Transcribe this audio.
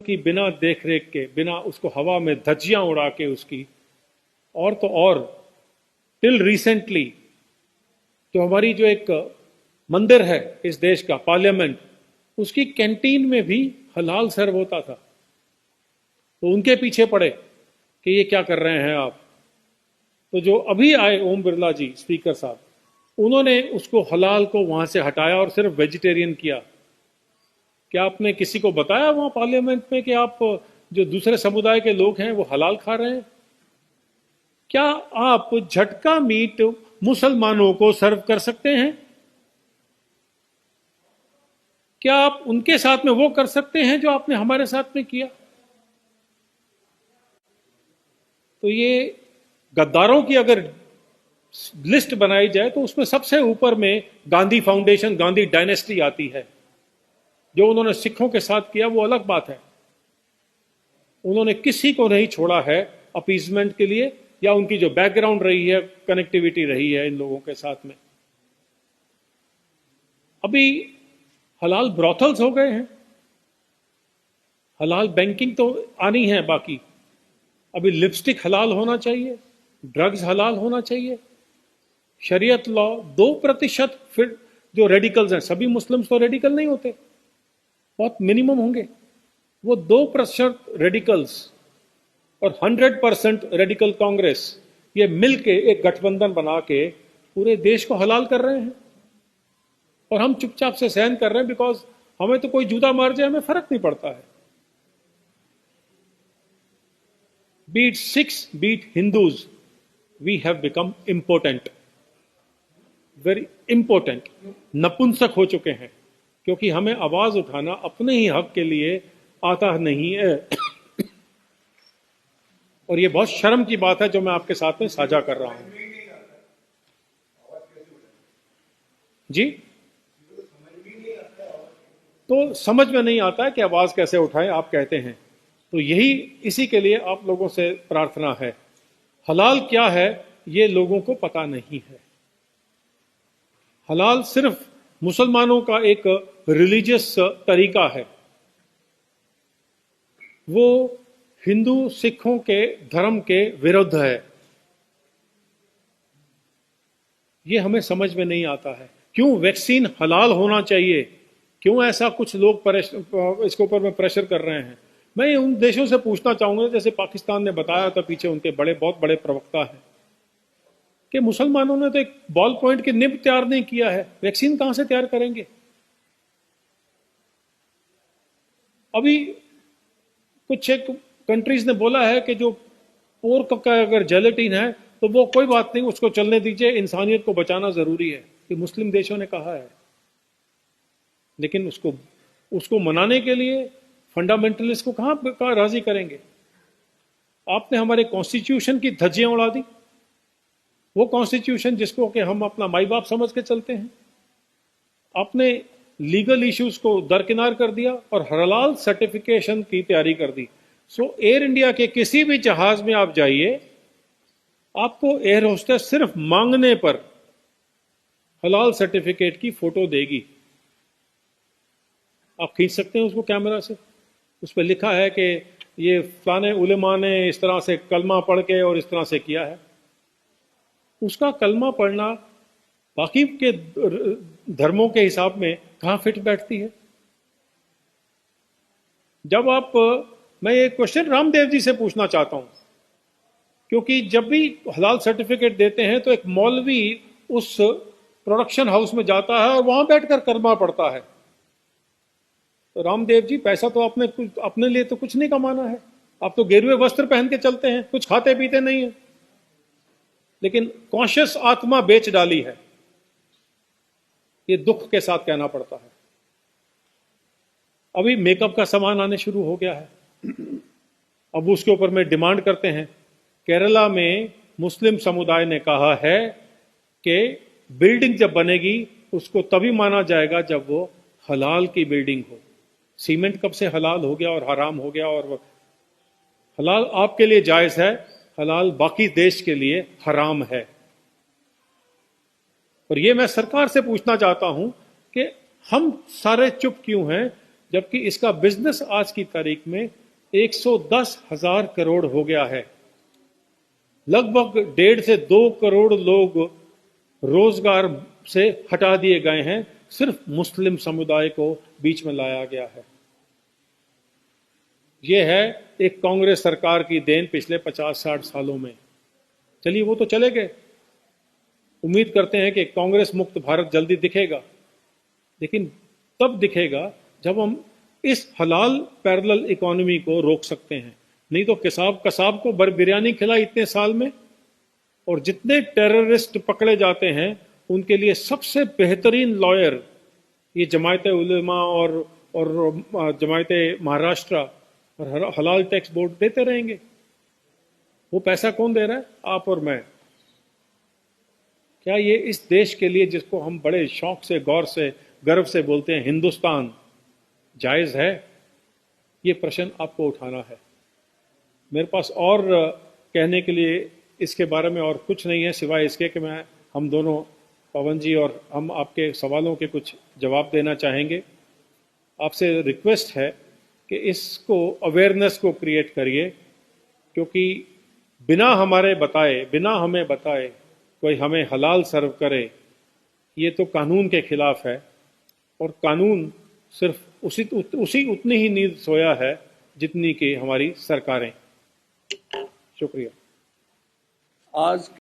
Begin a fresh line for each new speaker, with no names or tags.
की बिना देख रेख के, बिना उसको हवा में धज्जियां उड़ा के उसकी, और तो और टिल रिसेंटली जो हमारी जो एक मंदिर है इस देश का, पार्लियामेंट, उसकी कैंटीन में भी हलाल सर्व होता था। तो उनके पीछे पड़े कि ये क्या कर रहे हैं आप। तो जो अभी आए ओम बिरला जी, स्पीकर साहब, उन्होंने उसको हलाल को वहां से हटाया और सिर्फ वेजिटेरियन किया। क्या आपने किसी को बताया वहां पार्लियामेंट में कि आप जो दूसरे समुदाय के लोग हैं वो हलाल खा रहे हैं? क्या आप झटका मीट मुसलमानों को सर्व कर सकते हैं? क्या आप उनके साथ में वो कर सकते हैं जो आपने हमारे साथ में किया? तो ये गद्दारों की अगर लिस्ट बनाई जाए तो उसमें सबसे ऊपर में गांधी फाउंडेशन, गांधी डायनेस्टी आती है। जो उन्होंने सिखों के साथ किया वो अलग बात है, उन्होंने किसी को नहीं छोड़ा है अपीजमेंट के लिए, या उनकी जो बैकग्राउंड रही है, कनेक्टिविटी रही है इन लोगों के साथ में। अभी हलाल ब्रॉथल्स हो गए हैं, हलाल बैंकिंग तो आनी है बाकी। अभी लिपस्टिक हलाल होना चाहिए, ड्रग्स हलाल होना चाहिए, शरीयत लॉ 2%। फिर जो रेडिकल्स हैं, सभी मुस्लिम्स तो रेडिकल नहीं होते, बहुत मिनिमम होंगे, वो 2% रेडिकल्स और 100% रेडिकल कांग्रेस, ये मिलके एक गठबंधन बना के पूरे देश को हलाल कर रहे हैं। और हम चुपचाप से सहन कर रहे हैं, बिकॉज हमें तो कोई जूता मार जाए हमें फर्क नहीं पड़ता है। Beat Sikhs, beat Hindus, we have become important, very important. नपुंसक हो चुके हैं, क्योंकि हमें आवाज उठाना अपने ही हक के लिए आता नहीं है। और ये बहुत शर्म की बात है जो मैं आपके साथ में साझा कर रहा हूं। जी, तो समझ में नहीं आता है कि आवाज कैसे उठाएं, आप कहते हैं। तो यही, इसी के लिए आप लोगों से प्रार्थना है। हलाल क्या है ये लोगों को पता नहीं है। हलाल सिर्फ मुसलमानों का एक रिलीजियस तरीका है, वो हिंदू सिखों के धर्म के विरुद्ध है। ये हमें समझ में नहीं आता है। क्यों वैक्सीन हलाल होना चाहिए, क्यों ऐसा कुछ लोग इसके ऊपर में प्रेशर कर रहे हैं? मैं उन देशों से पूछना चाहूंगा, जैसे पाकिस्तान ने बताया था, पीछे उनके बहुत बड़े प्रवक्ता हैं, कि मुसलमानों ने तो एक बॉल पॉइंट की निब तैयार नहीं किया है, वैक्सीन कहां से तैयार करेंगे? अभी कुछ एक कंट्रीज ने बोला है कि जो पोर्क का अगर जेलेटिन है तो वो कोई बात नहीं, उसको चलने दीजिए, इंसानियत को बचाना जरूरी है। ये मुस्लिम देशों ने कहा है। लेकिन उसको मनाने के लिए फंडामेंटलिस्ट को कहां राजी करेंगे? आपने हमारे कॉन्स्टिट्यूशन की धज्जियां उड़ा दी, वो कॉन्स्टिट्यूशन जिसको कि हम अपना माई बाप समझ के चलते हैं। आपने लीगल इश्यूज को दरकिनार कर दिया और हलाल सर्टिफिकेशन की तैयारी कर दी। सो एयर इंडिया के किसी भी जहाज में आप जाइए, आपको एयर होस्टेस सिर्फ मांगने पर हलाल सर्टिफिकेट की फोटो देगी। आप खींच सकते हैं उसको कैमरा से, उस पर लिखा है कि ये फलाने उलेमा ने इस तरह से कलमा पढ़ के और इस तरह से किया है। उसका कलमा पढ़ना बाकी के धर्मों के हिसाब में कहां फिट बैठती है? जब आप, मैं ये क्वेश्चन रामदेव जी से पूछना चाहता हूं, क्योंकि जब भी हलाल सर्टिफिकेट देते हैं तो एक मौलवी उस प्रोडक्शन हाउस में जाता है और वहां बैठकर कलमा पढ़ता है। तो रामदेव जी, पैसा तो आपने अपने लिए तो कुछ नहीं कमाना है, आप तो गेरुए वस्त्र पहन के चलते हैं, कुछ खाते पीते नहीं है, लेकिन कॉन्शियस आत्मा बेच डाली है। ये दुख के साथ कहना पड़ता है। अभी मेकअप का सामान आने शुरू हो गया है, अब उसके ऊपर में डिमांड करते हैं। केरला में मुस्लिम समुदाय ने कहा है कि बिल्डिंग जब बनेगी उसको तभी माना जाएगा जब वो हलाल की बिल्डिंग हो। सीमेंट कब से हलाल हो गया और हराम हो गया? और हलाल आपके लिए जायज है, हलाल बाकी देश के लिए हराम है। और ये मैं सरकार से पूछना चाहता हूं कि हम सारे चुप क्यों हैं? जबकि इसका बिजनेस आज की तारीख में 110,000 करोड़ हो गया है। लगभग 1.5 से 2 करोड़ लोग रोजगार से हटा दिए गए हैं, सिर्फ मुस्लिम समुदाय को बीच में लाया गया है। यह है एक कांग्रेस सरकार की देन पिछले 50-60 सालों में। चलिए वो तो चले गए, उम्मीद करते हैं कि कांग्रेस मुक्त भारत जल्दी दिखेगा, लेकिन तब दिखेगा जब हम इस हलाल पैरेलल इकोनॉमी को रोक सकते हैं। नहीं तो कसाब को बिरयानी खिलाई इतने साल में, और जितने टेररिस्ट पकड़े जाते हैं उनके लिए सबसे बेहतरीन लॉयर ये जमायत उलेमा और जमायत महाराष्ट्र और हलाल टैक्स बोर्ड देते रहेंगे। वो पैसा कौन दे रहा है? आप और मैं। क्या ये इस देश के लिए, जिसको हम बड़े शौक से, गौर से, गर्व से बोलते हैं हिंदुस्तान, जायज है? ये प्रश्न आपको उठाना है। मेरे पास और कहने के लिए इसके बारे में और कुछ नहीं है, सिवाय इसके कि हम दोनों, पवन जी और हम, आपके सवालों के कुछ जवाब देना चाहेंगे। आपसे रिक्वेस्ट है कि इसको, अवेयरनेस को क्रिएट करिए, क्योंकि बिना हमें बताए कोई हमें हलाल सर्व करे, ये तो कानून के खिलाफ है। और कानून सिर्फ उतनी ही नींद सोया है जितनी कि हमारी सरकारें। शुक्रिया।
आज